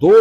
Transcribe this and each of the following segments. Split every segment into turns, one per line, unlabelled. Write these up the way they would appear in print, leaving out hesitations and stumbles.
2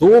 2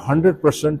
100%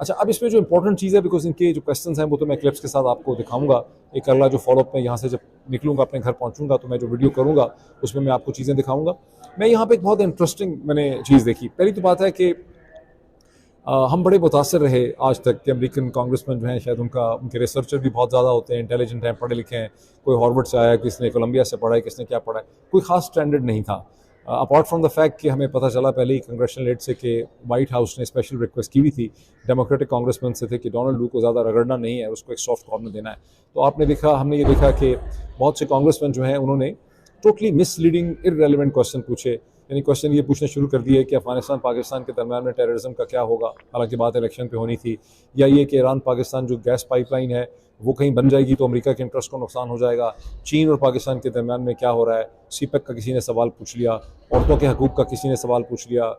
اچھا اب اس میں جو امپورٹنٹ چیز ہے بیکاز ان کے جو کویشچنس ہیں وہ تو میں کلپس کے ساتھ آپ کو دکھاؤں گا ایک اگلا جو فالو اپ میں یہاں سے جب نکلوں گا اپنے گھر پہنچوں گا تو میں جو ویڈیو کروں گا اس میں آپ کو چیزیں دکھاؤں گا. میں یہاں پہ ایک بہت انٹرسٹنگ میں نے چیز دیکھی. پہلی تو بات ہے کہ ہم بڑے متاثر رہے آج تک کہ امریکن کانگریس مین جو ہیں شاید ان کے ریسرچر بھی بہت زیادہ ہوتے ہیں, انٹیلیجنٹ ہیں, پڑھے لکھے ہیں, کوئی ہارورڈ سے آیا, کس نے کولمبیا سے پڑھا ہے, کس نے کیا پڑھا ہے, کوئی خاص اسٹینڈرڈ نہیں تھا اپارٹ فرام دا فیکٹ کہ ہمیں پتہ چلا پہلے ہی کنگریشنل ایڈ سے کہ وائٹ ہاؤس نے اسپیشل ریکویسٹ کی ہوئی تھی ڈیموکریٹک کانگریس مین سے تھے کہ ڈونلڈ لو کو زیادہ رگڑنا نہیں ہے, اس کو ایک سافٹ کارنر دینا ہے. تو آپ نے دیکھا, ہم نے یہ دیکھا کہ بہت سے کانگریس مین جو ہیں انہوں نے ٹوٹلی مس لیڈنگ ارریلیونٹ کویشچن پوچھے. یعنی کویشچن یہ پوچھنا شروع کر دیے کہ افغانستان پاکستان کے درمیان میں ٹیررزم کا کیا ہوگا, حالانکہ بات الیکشن پہ ہونی تھی, یا یہ کہ ایران پاکستان جو گیس پائپ لائن ہے وہ کہیں بن جائے گی تو امریکہ کے انٹرسٹ کو نقصان ہو جائے گا, چین اور پاکستان کے درمیان میں کیا ہو رہا ہے, سی پیک کا کسی نے سوال پوچھ لیا, عورتوں کے حقوق کا کسی نے سوال پوچھ لیا,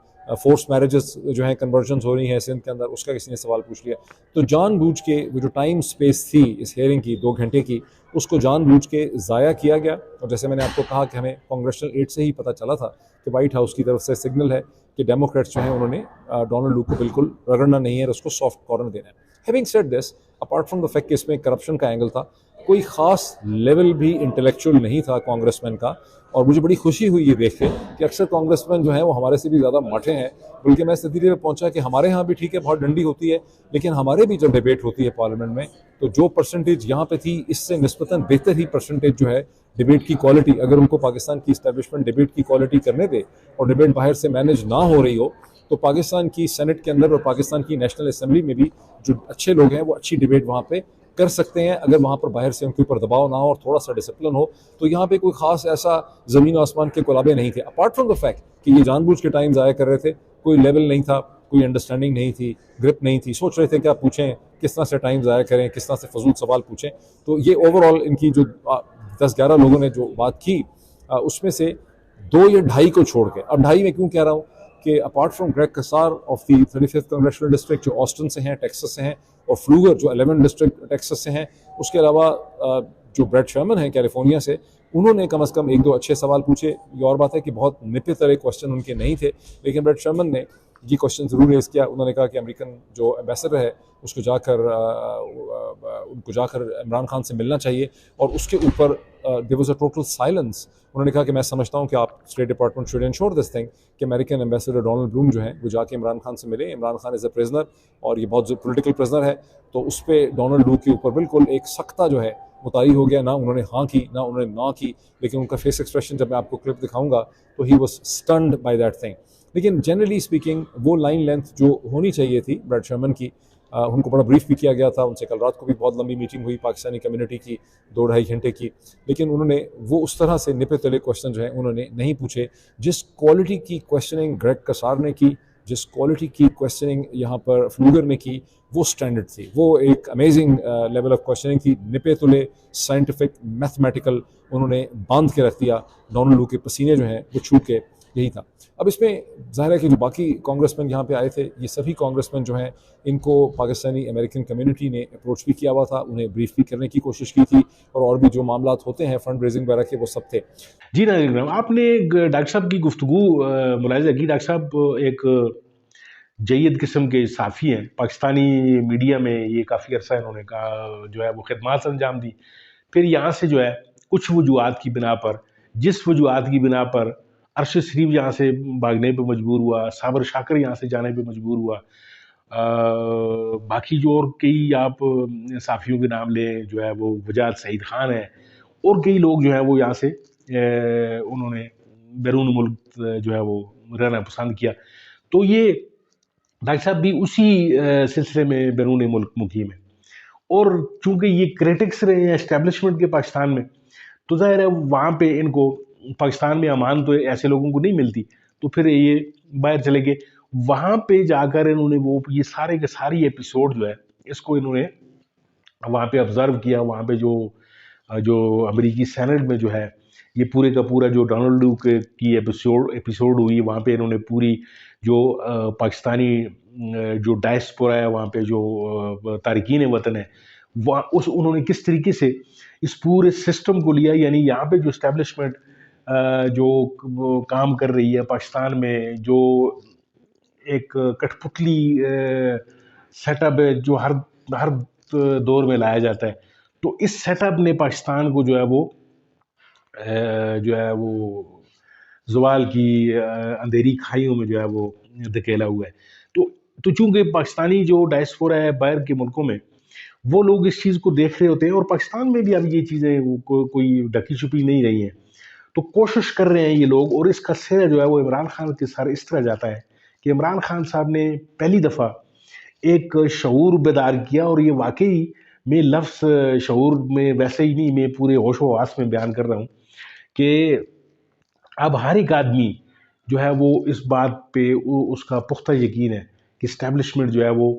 فورس میرجز جو ہیں کنورژنز ہو رہی ہیں سندھ کے اندر اس کا کسی نے سوال پوچھ لیا. تو جان بوجھ کے وہ جو ٹائم سپیس تھی اس ہیئرنگ کی 2 گھنٹے کی اس کو جان بوجھ کے ضائع کیا گیا. اور جیسے میں نے آپ کو کہا کہ ہمیں کانگریشنل ایڈ سے ہی پتہ چلا تھا کہ وائٹ ہاؤس کی طرف سے سگنل ہے کہ ڈیموکریٹس جو ہیں انہوں نے ڈونلڈ لو کو بالکل رگڑنا نہیں ہے اور اس کو سافٹ کارنر دینا ہے. Having said this, apart from the fact کہ اس میں کرپشن کا اینگل تھا, کوئی خاص لیول بھی انٹلیکچوئل نہیں تھا کانگریس مین کا. اور مجھے بڑی خوشی ہوئی یہ دیکھ کے کہ اکثر کانگریس مین جو ہیں وہ ہمارے سے بھی زیادہ ماٹھے ہیں, بلکہ میں اس نتیجے پہ پہنچا کہ ہمارے ہاں بھی ٹھیک ہے بہت ڈنڈی ہوتی ہے, لیکن ہمارے بھی جب ڈیبیٹ ہوتی ہے پارلیمنٹ میں تو جو پرسنٹیج یہاں پہ تھی اس سے نسبتاً بہتر ہی پرسنٹیج جو ہے ڈیبیٹ کی کوالٹی, اگر ان کو پاکستان کی اسٹیبلشمنٹ ڈیبیٹ کی کوالٹی کرنے دے اور ڈیبیٹ باہر سے مینیج نہ ہو رہی ہو تو پاکستان کی سینٹ کے اندر اور پاکستان کی نیشنل اسمبلی میں بھی جو اچھے لوگ ہیں وہ اچھی ڈیبیٹ وہاں پہ کر سکتے ہیں, اگر وہاں پر باہر سے ان کے اوپر دباؤ نہ ہو اور تھوڑا سا ڈسپلن ہو. تو یہاں پہ کوئی خاص ایسا زمین و آسمان کے کلابے نہیں تھے, اپارٹ فرام دا فیکٹ کہ یہ جان بوجھ کے ٹائم ضائع کر رہے تھے, کوئی لیول نہیں تھا, کوئی انڈرسٹینڈنگ نہیں تھی, گرپ نہیں تھی, سوچ رہے تھے کہ آپ پوچھیں کس طرح سے ٹائم ضائع کریں, کس طرح سے فضول سوال پوچھیں. تو یہ اوور آل ان کی جو 10-11 لوگوں نے جو بات کی اس میں سے 2 یا 2.5 کو چھوڑ کے, اب 2.5 میں کیوں کہہ رہا ہوں کہ apart from Greg Casar of the 35th congressional district جو آسٹن سے ہیں, ٹیکسس سے ہیں, اور فلوگر جو 11 ڈسٹرکٹ ٹیکسس سے ہیں, اس کے علاوہ جو بریٹ شرمن ہیں کیلیفورنیا سے, انہوں نے کم از کم 1-2 اچھے سوال پوچھے. یہ اور بات ہے کہ بہت نپے ترے کوشچن ان کے نہیں تھے, لیکن بریٹ شرمن نے یہ کوشچن ضرور ریز کیا. انہوں نے کہا کہ امریکن جو ایمبیسڈر ہے اس کو جا کر عمران خان سے ملنا چاہیے, اور اس کے اوپر there was a total silence. انہوں نے کہا کہ میں سمجھتا ہوں کہ آپ state department should ensure this thing کہ امریکن ایمبیسڈر ڈونلڈ بلوم جو ہیں وہ جا کے عمران خان سے ملے. عمران خان از اے پرزنر اور یہ بہت پولیٹیکل پرزنر ہے, تو اس پہ ڈونلڈ لو کے اوپر بالکل ایک سختہ جو ہے متعاری ہو گیا. نہ انہوں نے ہاں کی نہ انہوں نے نہ کی, لیکن ان کا فیس ایکسپریشن جب میں آپ کو کلپ دکھاؤں گا تو he was stunned by that thing. لیکن جنرلی اسپیکنگ وہ لائن لینتھ جو ہونی چاہیے تھی بریٹ شرمن کی, ان کو بڑا بریف بھی کیا گیا تھا. ان سے کل رات کو بھی بہت لمبی میٹنگ ہوئی پاکستانی کمیونٹی کی 2-2.5 گھنٹے کی, لیکن انہوں نے وہ اس طرح سے نپے تلے کوشچن جو ہیں انہوں نے نہیں پوچھے. جس کوالٹی کی کوشچننگ گریگ کسار نے کی, جس کوالٹی کی کوشچننگ یہاں پر فلوگر نے کی, وہ سٹینڈرڈ تھی. وہ ایک امیزنگ لیول آف کوشچننگ تھی, نپے تلے سائنٹیفک میتھمیٹیکل, انہوں نے باندھ کے رکھ دیا. ڈونلڈ لو کے پسینے جو ہیں وہ چھو کے, یہی تھا. اب اس میں ظاہر ہے کہ جو باقی کانگریس مین یہاں پہ آئے تھے, یہ سبھی کانگریس مین جو ہیں ان کو پاکستانی امریکن کمیونٹی نے اپروچ بھی کیا ہوا تھا, انہیں بریف بھی کرنے کی کوشش کی تھی, اور بھی جو معاملات ہوتے ہیں فنڈ ریزنگ وغیرہ کے وہ سب تھے.
جی ناظرین کرام, آپ نے ڈاکٹر صاحب کی گفتگو ملاحظہ کی. ڈاکٹر صاحب ایک جید قسم کے صحافی ہیں, پاکستانی میڈیا میں یہ کافی عرصہ انہوں نے جو ہے وہ خدمات انجام دی. پھر یہاں سے جو ہے کچھ وجوہات کی بنا پر, جس وجوہات کی بنا پر ارشد شریف یہاں سے بھاگنے پہ مجبور ہوا, صابر شاکر یہاں سے جانے پہ مجبور ہوا, باقی جو اور کئی آپ صحافیوں کے نام لیں, جو ہے وہ وجاہت سعید خان ہے, اور کئی لوگ جو ہیں وہ یہاں سے انہوں نے بیرون ملک جو ہے وہ رہنا پسند کیا. تو یہ ڈاکٹر صاحب بھی اسی سلسلے میں بیرون ملک مقیم ہے, اور چونکہ یہ کریٹکس رہے ہیں اسٹیبلشمنٹ کے پاکستان میں, تو ظاہر ہے وہاں پہ ان کو پاکستان میں امان تو ایسے لوگوں کو نہیں ملتی, تو پھر یہ باہر چلے گئے. وہاں پہ جا کر انہوں نے وہ یہ سارے کے ساری ایپیسوڈ جو ہے اس کو انہوں نے وہاں پہ آبزرو کیا. وہاں پہ جو امریکی سینٹ میں جو ہے یہ پورے کا پورا جو ڈونلڈ لو کی ایپیسوڈ ہوئی, وہاں پہ انہوں نے پوری جو پاکستانی جو ڈائسپورا ہے, وہاں پہ جو تارکین وطن ہے, انہوں نے کس طریقے سے اس پورے سسٹم کو لیا. یعنی یہاں پہ جو اسٹیبلشمنٹ جو کام کر رہی ہے پاکستان میں, جو ایک کٹھ پتلی سیٹ اپ ہے جو ہر دور میں لایا جاتا ہے. تو اس سیٹ اپ نے پاکستان کو جو ہے وہ زوال کی اندھیری کھائیوں میں جو ہے وہ دھکیلا ہوا ہے. تو چونکہ پاکستانی جو ڈائسپورا ہے باہر کے ملکوں میں، وہ لوگ اس چیز کو دیکھ رہے ہوتے ہیں، اور پاکستان میں بھی اب یہ چیزیں کوئی ڈکی چھپی نہیں رہی ہیں. تو کوشش کر رہے ہیں یہ لوگ، اور اس کا سرا جو ہے وہ عمران خان کے سر اس طرح جاتا ہے کہ عمران خان صاحب نے پہلی دفعہ ایک شعور بیدار کیا. اور یہ واقعی میں لفظ شعور میں ویسے ہی نہیں، میں پورے ہوش و حواس میں بیان کر رہا ہوں کہ اب ہر ایک آدمی جو ہے وہ اس بات پہ اس کا پختہ یقین ہے کہ اسٹیبلشمنٹ جو ہے وہ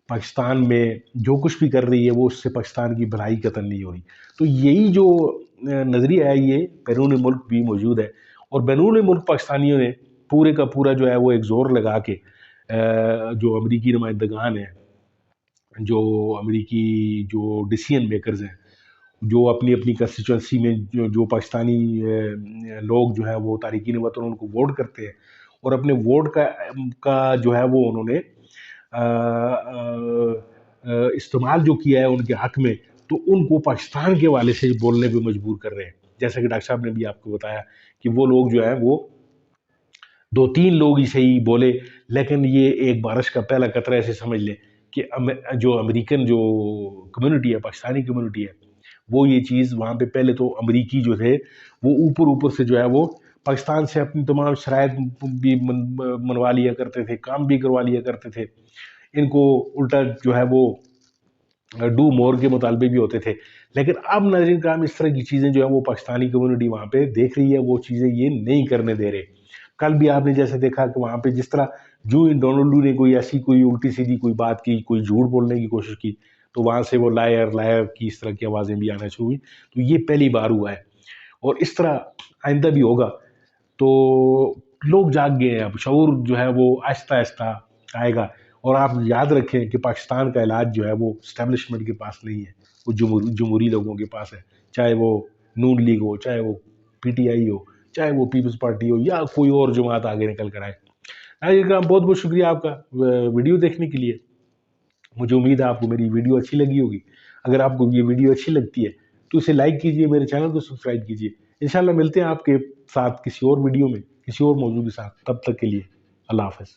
پاکستان میں جو کچھ بھی کر رہی ہے وہ اس سے پاکستان کی بھلائی قتل نہیں ہو رہی. تو یہی جو نظریہ ہے یہ بیرون ملک بھی موجود ہے، اور بیرون ملک پاکستانیوں نے پورے کا پورا جو ہے وہ ایک زور لگا کے جو امریکی نمائندگان ہیں، جو امریکی جو ڈیسیژن میکرز ہیں، جو اپنی اپنی کنسٹیچوئنسی میں جو پاکستانی لوگ جو ہیں وہ تارکین وطن ان کو ووٹ کرتے ہیں، اور اپنے ووٹ کا جو ہے وہ انہوں نے استعمال جو کیا ہے ان کے حق میں، تو ان کو پاکستان کے حوالے سے بولنے پہ مجبور کر رہے ہیں. جیسا کہ ڈاکٹر صاحب نے بھی آپ کو بتایا کہ وہ لوگ جو ہیں وہ 2-3 لوگ ہی صحیح بولے، لیکن یہ ایک بارش کا پہلا قطرہ ایسے سمجھ لیں کہ جو امریکن جو کمیونٹی ہے، پاکستانی کمیونٹی ہے، وہ یہ چیز وہاں پہ پہلے تو امریکی جو تھے وہ اوپر سے جو ہے وہ پاکستان سے اپنی تمام شرائط بھی منوا لیا کرتے تھے، کام بھی کروا لیا کرتے تھے. ان کو الٹا جو ہے وہ ڈو مور کے مطالبے بھی ہوتے تھے. لیکن اب ناظرین کرام اس طرح کی چیزیں جو ہے وہ پاکستانی کمیونٹی وہاں پہ دیکھ رہی ہے، وہ چیزیں یہ نہیں کرنے دے رہے. کل بھی آپ نے جیسے دیکھا کہ وہاں پہ جس طرح جو ڈونلڈو نے کوئی ایسی کوئی الٹی سیدھی کوئی بات کی، کوئی جھوٹ بولنے کی کوشش کی، تو وہاں سے وہ لائر کی اس طرح کی آوازیں بھی آنا شروع ہوئی. تو یہ پہلی بار ہوا ہے، اور اس طرح آئندہ بھی ہوگا. تو لوگ جاگ گئے ہیں، اب شعور جو ہے وہ آہستہ آہستہ آئے گا. اور آپ یاد رکھیں کہ پاکستان کا علاج جو ہے وہ اسٹیبلشمنٹ کے پاس نہیں ہے، وہ جمہوری لوگوں کے پاس ہے. چاہے وہ نون لیگ ہو، چاہے وہ پی ٹی آئی ہو، چاہے وہ پیپلز پارٹی ہو، یا کوئی اور جماعت آگے نکل کر آئے. ناظرین کرام بہت بہت شکریہ آپ کا ویڈیو دیکھنے کے لیے. مجھے امید ہے آپ کو میری ویڈیو اچھی لگی ہوگی. اگر آپ کو یہ ویڈیو اچھی لگتی ہے تو اسے لائک کیجئے، میرے چینل کو سبسکرائب کیجئے. انشاءاللہ ملتے ہیں آپ کے ساتھ کسی اور ویڈیو میں کسی اور موضوع کے ساتھ. تب تک کے لیے اللہ حافظ.